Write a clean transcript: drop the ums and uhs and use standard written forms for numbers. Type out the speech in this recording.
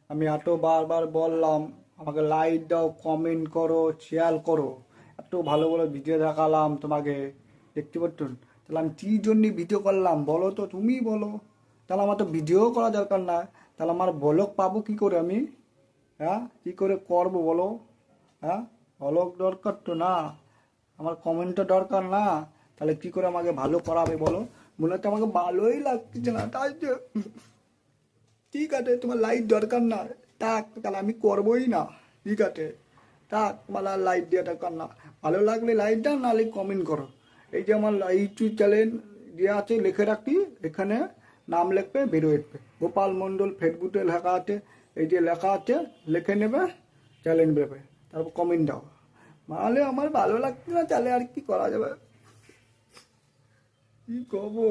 আমি এত বারবার বললাম আমাকে লাইক দাও, কমেন্ট করো, শেয়ার করো। এত ভালো ভালো ভিডিও দেখালাম তোমাকে, দেখতে পাচ্ছ? তাহলে আমি কী জন্য ভিডিও করলাম বলো তো, তুমি বলো। তাহলে আমার তো ভিডিও করা দরকার না, তাহলে আমার ব্লগ পাবো কি করে আমি? হ্যাঁ, কী করে করবো বলো? হ্যাঁ, ব্লগ দরকার তো না, আমার কমেন্টটা দরকার না, তাহলে কী করে আমাকে ভালো করাবে বলো? মনে হচ্ছে আমাকে ভালোই লাগছে না, তাই তো। ঠিক আছে, তোমার লাইট দরকার না, থাক, তাহলে আমি করবোই না। ঠিক আছে, থাক, আমার আর লাইট দেওয়া দরকার না। ভালো লাগলে লাইট দাও, নাহলে কমেন্ট করো। এই যে আমার ইউটিউব চ্যানেল দেওয়া আছে, লিখে রাখি, এখানে নাম লিখবে, বেরোয় উঠবে গোপাল মণ্ডল, ফেসবুকে লেখা আছে, এই যে লেখা আছে, লিখে নেবে, চ্যানেল বেরোবে, তারপর কমেন্ট দাও। নাহলে আমার ভালো লাগছে না, তাহলে আর কি করা যাবে, কি করবো?